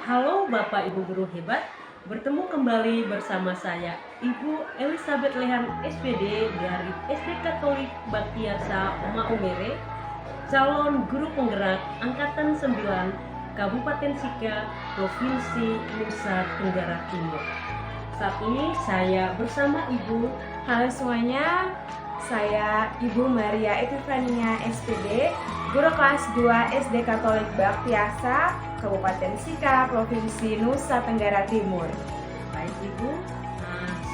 Halo Bapak Ibu Guru Hebat, bertemu kembali bersama saya Ibu Elizabeth Lehan SPD dari SD Katolik Baktiasa Oma Umere, calon guru penggerak Angkatan 9 Kabupaten Sika, Provinsi Nusa Tenggara Timur. Saat ini saya bersama Ibu. Halo semuanya, saya Ibu Maria Epifania SPD, guru kelas 2 SD Katolik Baktiasa, Kabupaten Sika, Provinsi Nusa Tenggara Timur. Baik Ibu,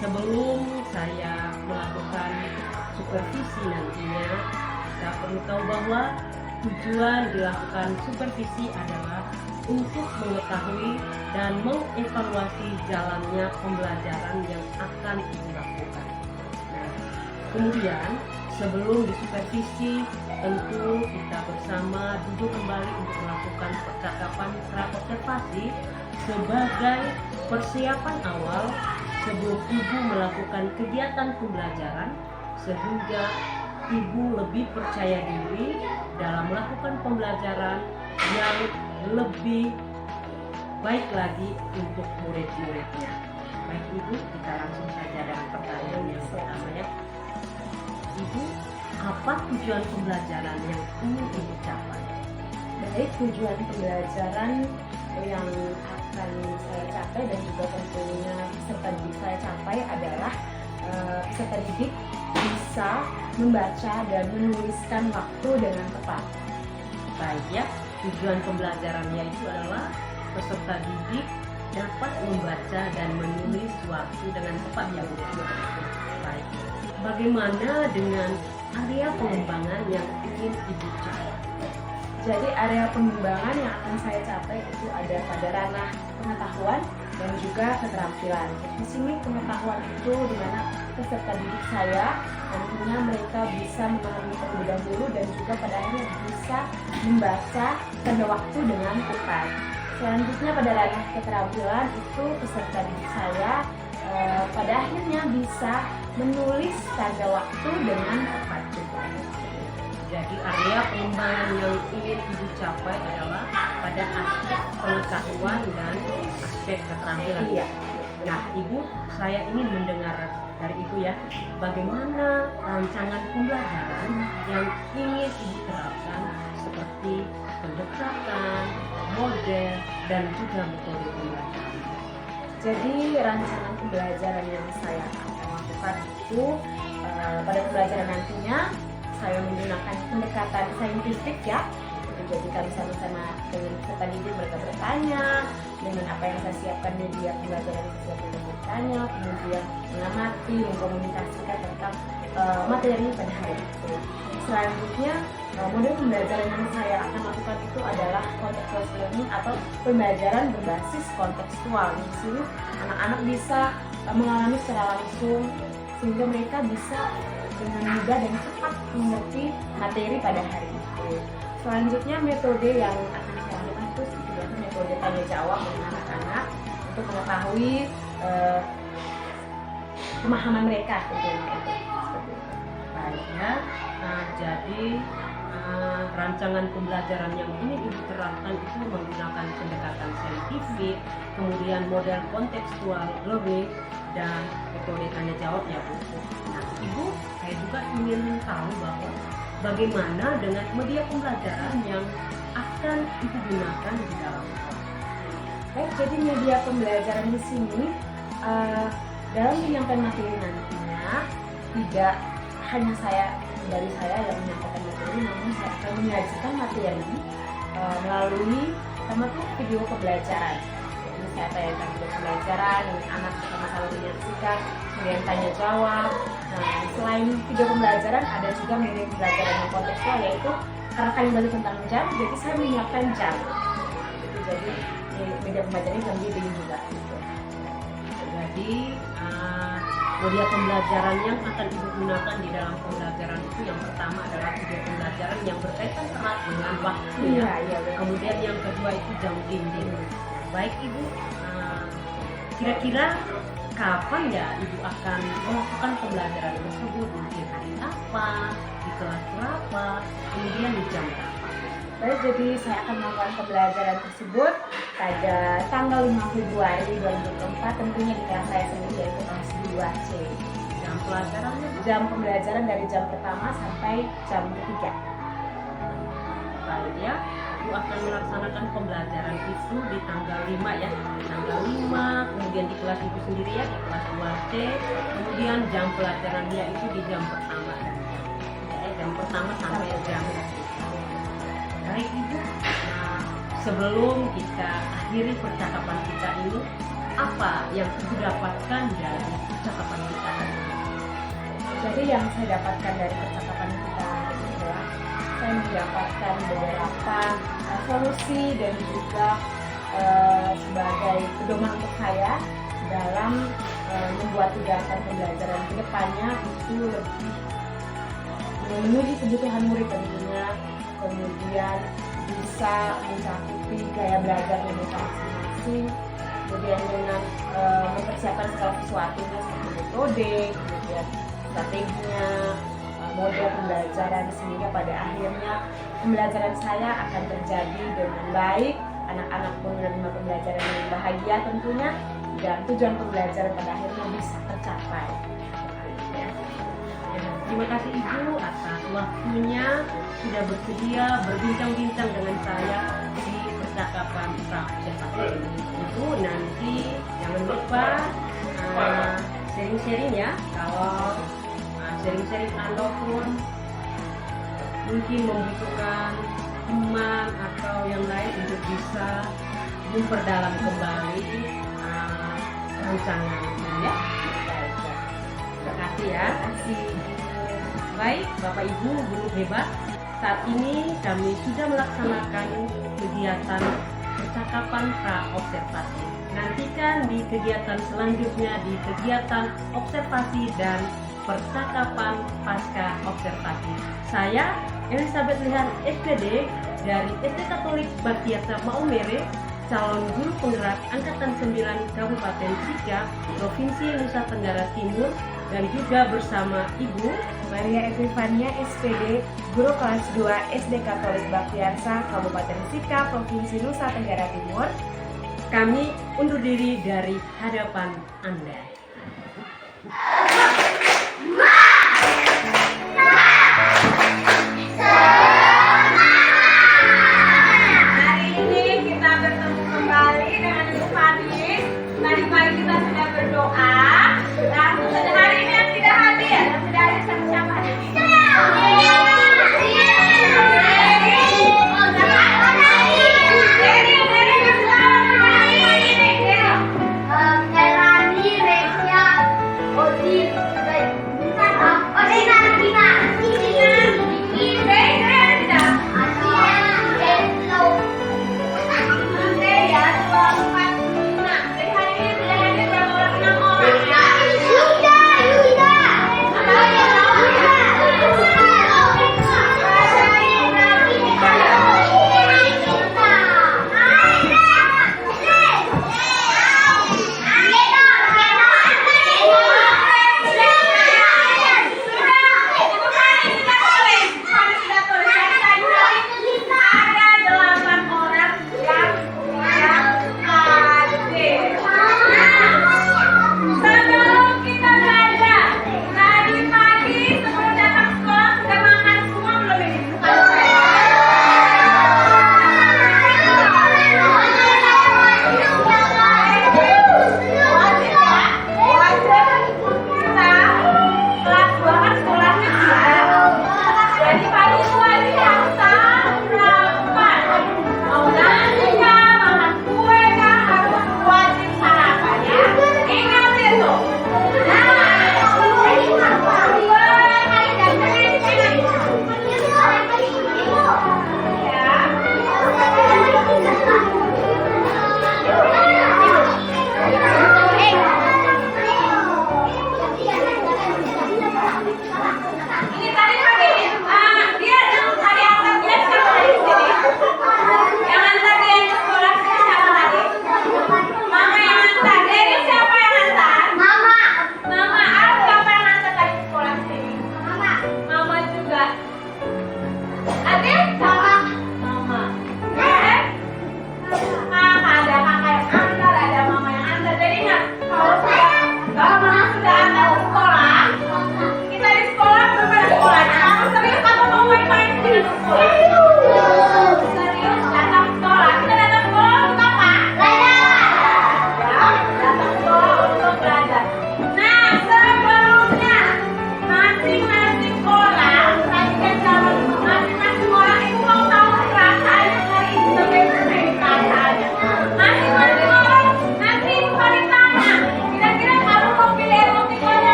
sebelum saya melakukan supervisi nantinya, kita perlu tahu bahwa tujuan dilakukan supervisi adalah untuk mengetahui dan mengevaluasi jalannya pembelajaran yang akan Ibu lakukan. Nah, kemudian sebelum disupervisi, tentu kita bersama duduk kembali untuk melakukan percakapan pra-observasi sebagai persiapan awal sebelum Ibu melakukan kegiatan pembelajaran, sehingga Ibu lebih percaya diri dalam melakukan pembelajaran yang lebih baik lagi untuk murid-muridnya. Baik Ibu, kita langsung saja dengan pertanyaan yang pertama ya. Ibu, apa tujuan pembelajaran yang ingin Ibu capai? Baik, tujuan pembelajaran yang akan saya capai dan juga tentunya peserta didik saya capai adalah peserta didik bisa membaca dan menuliskan waktu dengan tepat. Baik ya, tujuan pembelajarannya itu adalah peserta didik dapat membaca dan menulis waktu dengan tepat ya Bu. Baik. Bagaimana dengan area pengembangan yang ingin Ibu capai? Jadi area pengembangan yang akan saya capai itu ada pada ranah pengetahuan dan juga keterampilan. Di sini pengetahuan itu di mana peserta didik saya tentunya mereka bisa memahami terlebih dahulu dan juga pada akhirnya bisa membaca tanda waktu dengan tepat. Selanjutnya pada ranah keterampilan itu peserta didik saya pada akhirnya bisa menulis tanda waktu dengan tepat juga. Jadi area pengembangan yang ingin Ibu capai adalah pada aspek pengetahuan dan aspek keterampilan. Iya. Nah Ibu, saya ingin mendengar dari Ibu ya, bagaimana rancangan pembelajaran yang ingin Ibu terapkan seperti pendekatan, model, dan juga metode pembelajaran. Jadi rancangan pembelajaran yang saya akan lakukan itu pada pembelajaran nantinya saya menggunakan pendekatan saintifik ya. Jadi kami sama-sama dengan peserta didik mereka bertanya dengan apa yang saya siapkan media pembelajaran yang siap mereka bertanya, kemudian mengamati, mengkomunikasikan tentang materi pada hari itu. Selanjutnya model pembelajaran yang saya akan lakukan itu adalah contextual learning atau pembelajaran berbasis kontekstual. Di sini anak-anak bisa mengalami secara langsung sehingga mereka bisa dengan mudah dan cepat mengerti materi pada hari itu. Selanjutnya metode yang akan saya lakukan itu sebenarnya metode tanya jawab dengan anak-anak untuk mengetahui pemahaman mereka tentunya. Baik ya, jadi rancangan pembelajaran yang ingin Ibu terapkan itu menggunakan pendekatan saintifik, kemudian model kontekstual learning, dan metode tanya jawab ya Bu. Nah Ibu, saya juga ingin tahu bahwa bagaimana dengan media pembelajaran yang akan Ibu gunakan di dalam sekolah. Baik, jadi media pembelajaran di sini dalam penyampaian materi nantinya tidak hanya dari saya yang menyampaikan materi, namun saya akan menyajikan materi melalui termasuk video pembelajaran. Jadi saya tayangkan video pembelajaran dengan anak sama-sama menyaksikan, kemudian tanya jawab. Nah, selain video pembelajaran ada juga media pembelajaran yang kontekstual, yaitu karena kami belajar tentang jam, jadi saya menyiapkan jam. Jadi media pembelajaran yang lebih juga. Jadi media pembelajaran yang akan Ibu gunakan di dalam pembelajaran itu yang pertama adalah video pembelajaran yang berkaitan erat dengan waktu ya. Kemudian yang kedua itu jam dinding. Baik Ibu, kira-kira kapan ya Ibu akan melakukan pembelajaran tersebut? Mungkin hari apa, di kelas berapa, kemudian di jam berapa? Baik, jadi saya akan melakukan pembelajaran tersebut pada tanggal 5 Februari 2024, tentunya di kelas saya sendiri, yaitu kelas 2C. Jam pelajarannya Jam pembelajaran dari jam pertama sampai jam ketiga. baik ya. Ibu akan melaksanakan pembelajaran itu di tanggal 5 ya. Tanggal 5, kemudian di kelas ibu sendiri ya, di kelas 2C. Kemudian jam pelajaran dia itu di jam pertama. Ya, jam pertama sampai jam. Baik ibu. Nah, sebelum kita akhiri percakapan kita ini, apa yang ibu dapatkan dari percakapan kita tadi? Jadi yang saya dapatkan dari percakapan kita adalah saya mendapatkan beberapa solusi dan juga sebagai pedoman untuk saya dalam membuat kegiatan pembelajaran ke depannya itu lebih memenuhi kebutuhan murid tentunya, kemudian bisa mencakupi gaya belajar mereka masing-masing, kemudian dengan mempersiapkan segala sesuatunya seperti metode, kemudian strateginya, model pembelajaran, sehingga pada akhirnya pembelajaran saya akan terjadi dengan baik, anak-anak pun menerima pembelajaran yang bahagia tentunya, dan tujuan pembelajaran pada akhirnya bisa tercapai. Ya. Terima kasih Ibu atas waktunya sudah bersedia berbincang-bincang dengan saya di percakapan pra-observasi ini. Ibu nanti jangan lupa sharing-sharing ya, kalau sharing-sharing Anda pun mungkin membutuhkan teman atau yang lain untuk bisa memperdalam kembali rancangan ini ya. Terima kasih ya. Baik, Bapak Ibu guru hebat, saat ini kami sudah melaksanakan kegiatan percakapan pra-observasi. Nantikan di kegiatan selanjutnya, di kegiatan observasi dan percakapan pasca observasi. Saya Elizabeth Lihan SPD dari SD Katolik Baktiasa Maumere, calon guru penggerak Angkatan 9 Kabupaten Sika, Provinsi Nusa Tenggara Timur, dan juga bersama Ibu Maria Epifania SPD, guru kelas 2 SD Katolik Baktiasa Kabupaten Sika, Provinsi Nusa Tenggara Timur. Kami undur diri dari hadapan Anda. Hari ini kita bertemu kembali dengan Ibu Fadis. Tadi pagi kita sudah berdoa. Dan hari ini yang tidak hadir, yang tidak hadir siapa hari ini?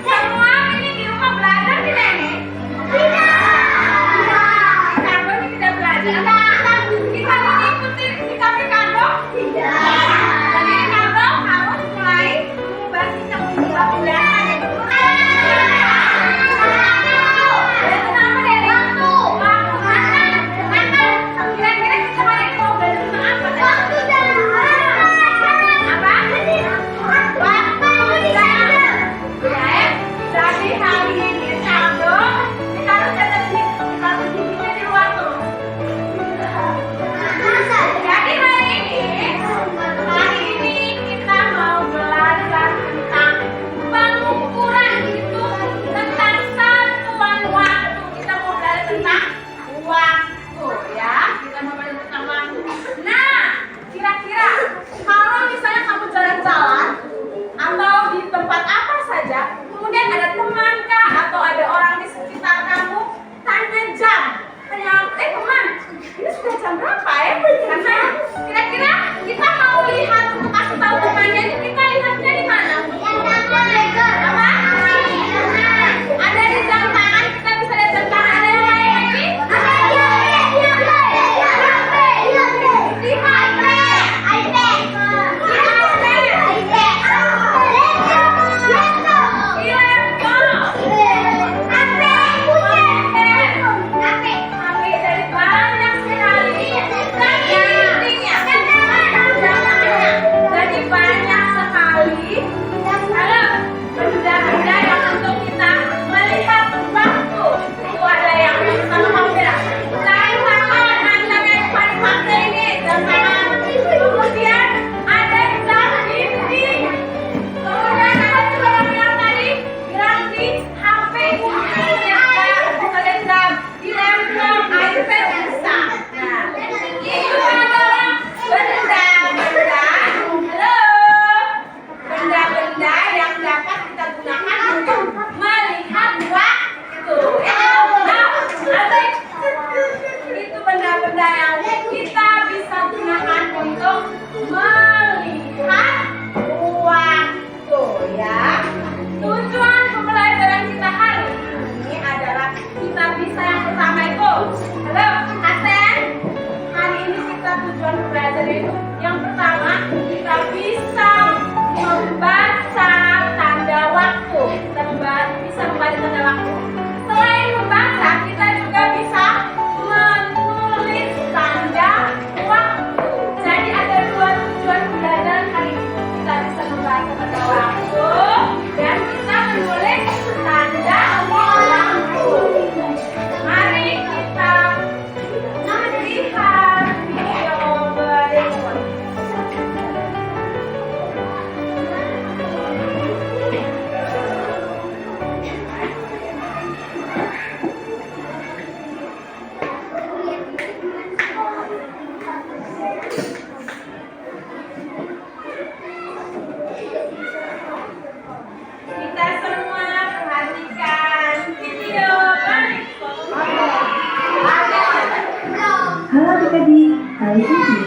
Semua ini di rumah belajar tidak nih?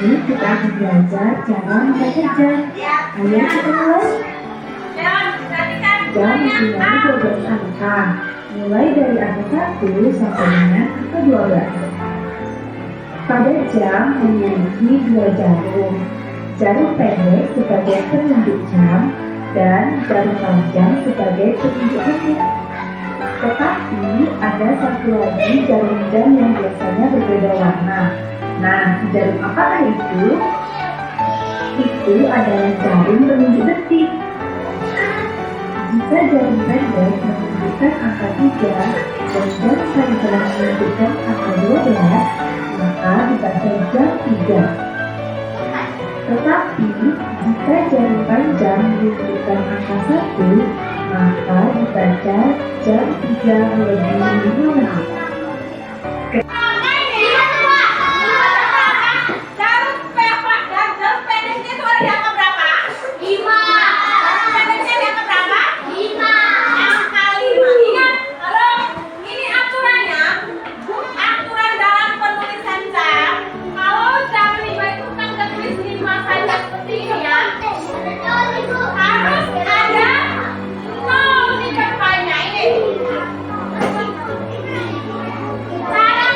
ini kita akan belajar cara membaca jam. Ayo kita mulai. Jam mempunyai 12 angka, mulai dari angka 1 sampai dengan angka 12. Pada jam memiliki 2 jarum. Jarum pendek sebagai penunjuk jam dan jarum panjang sebagai penunjuk menit. Tetapi ada satu lagi jarum jam yang biasanya berbeda warna. Nah, jarum apakah itu? Itu adalah jarum penunjuk detik. Jika jarum pendek menunjukkan angka 3 dan jarum panjang menunjukkan angka 12, maka dibaca jam 3. Tetapi jika jarum panjang menunjukkan angka 1, maka dibaca jam 3 lebih 5 menit. Cara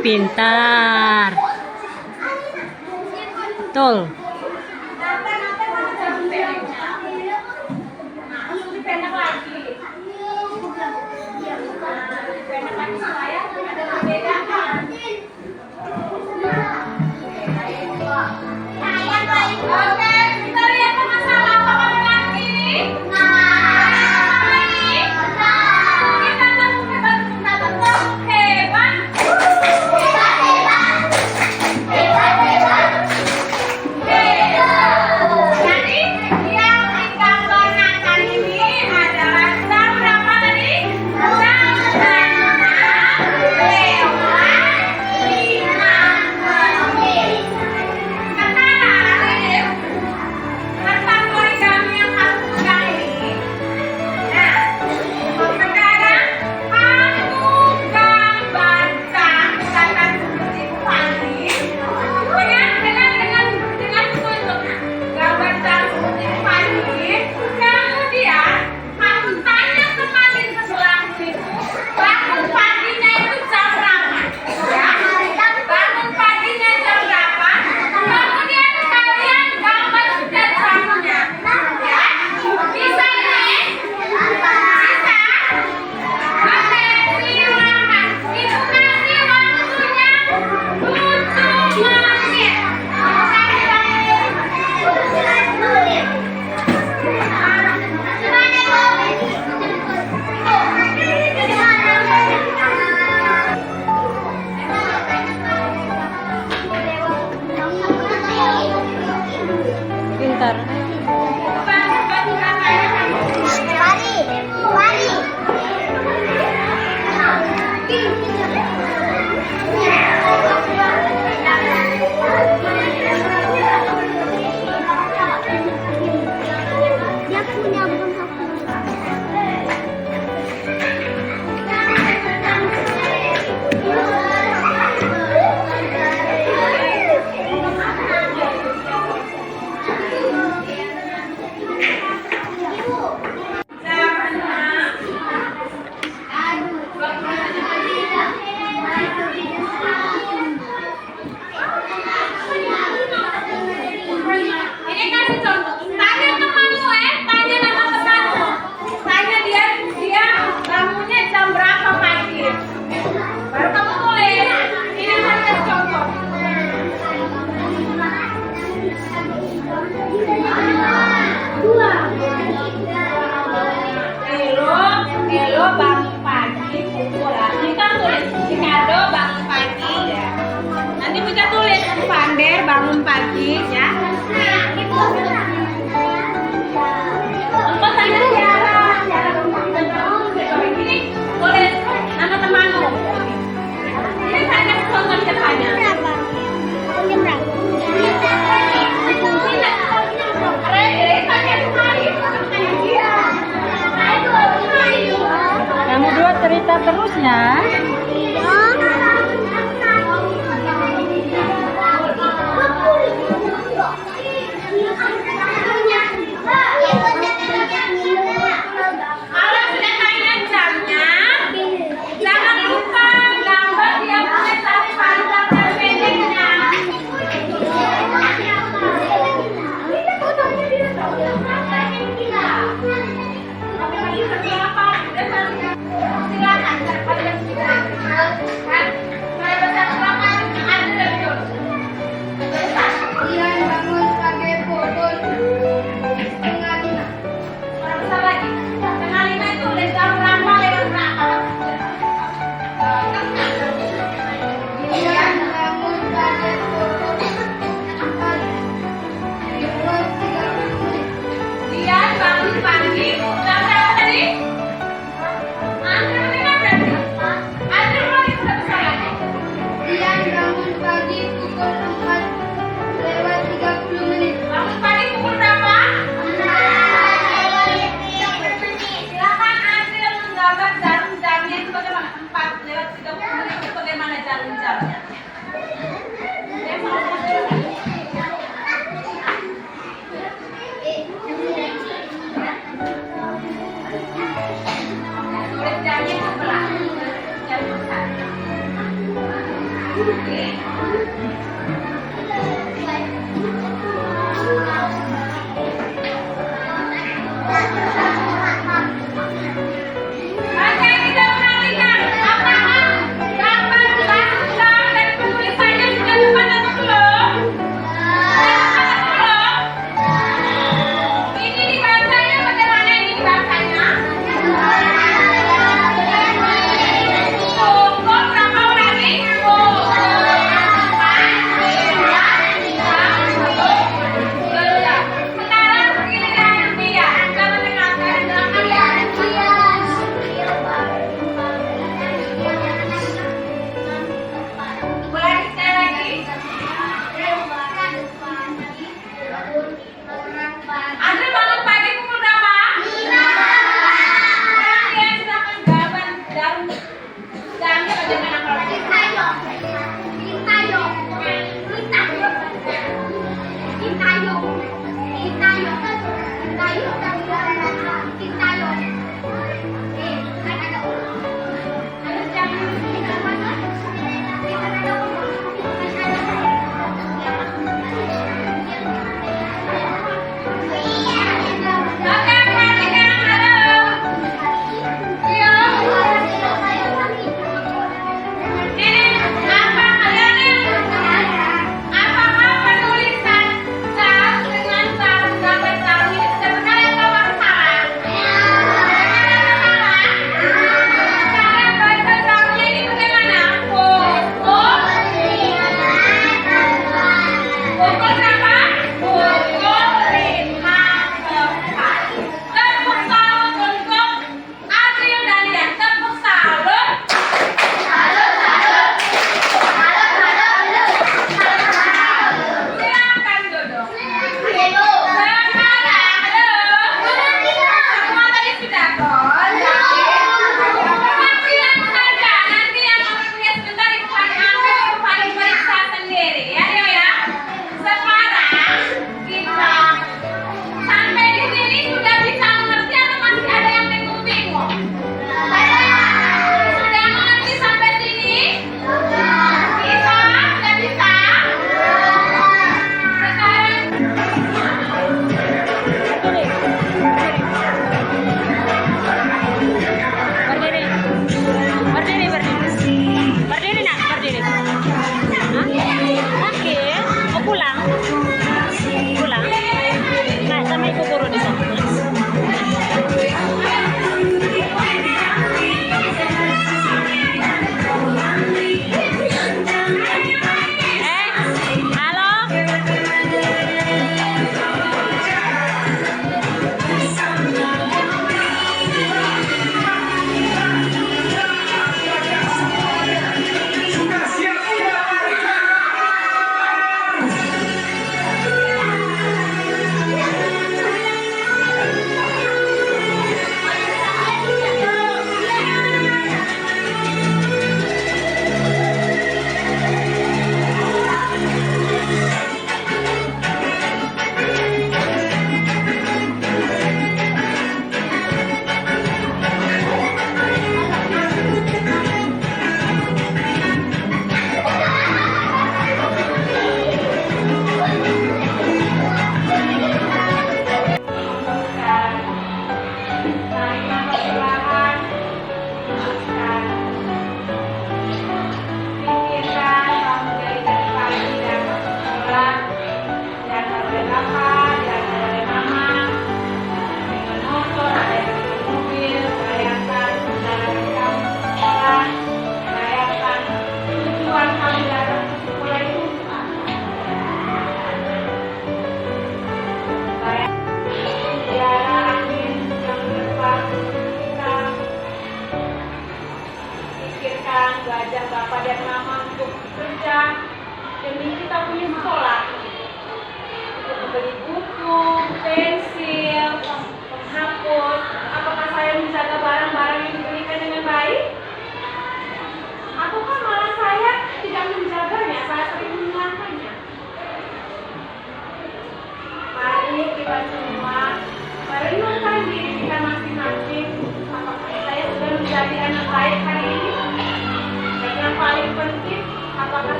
pintar. Betul. Pintar. Dia punya bukan ini kasih contoh. Tanya temanmu, tanya nama temanmu. Tanya dia bangunnya jam berapa pagi. Baru kamu tulis. Ini kasih contoh. Elo bangun pagi pukul. Kita tulis Ricardo bangun pagi ya. Nanti bisa tulis Vander bangun pagi ya. Apa tanya Tiara ini boleh nama temanmu. Ini tanya contoh depannya. Kamu dua cerita terus ya. Kalau sudah tanya jamnya, jangan lupa gambar dia punya tali panjang dan pendeknya.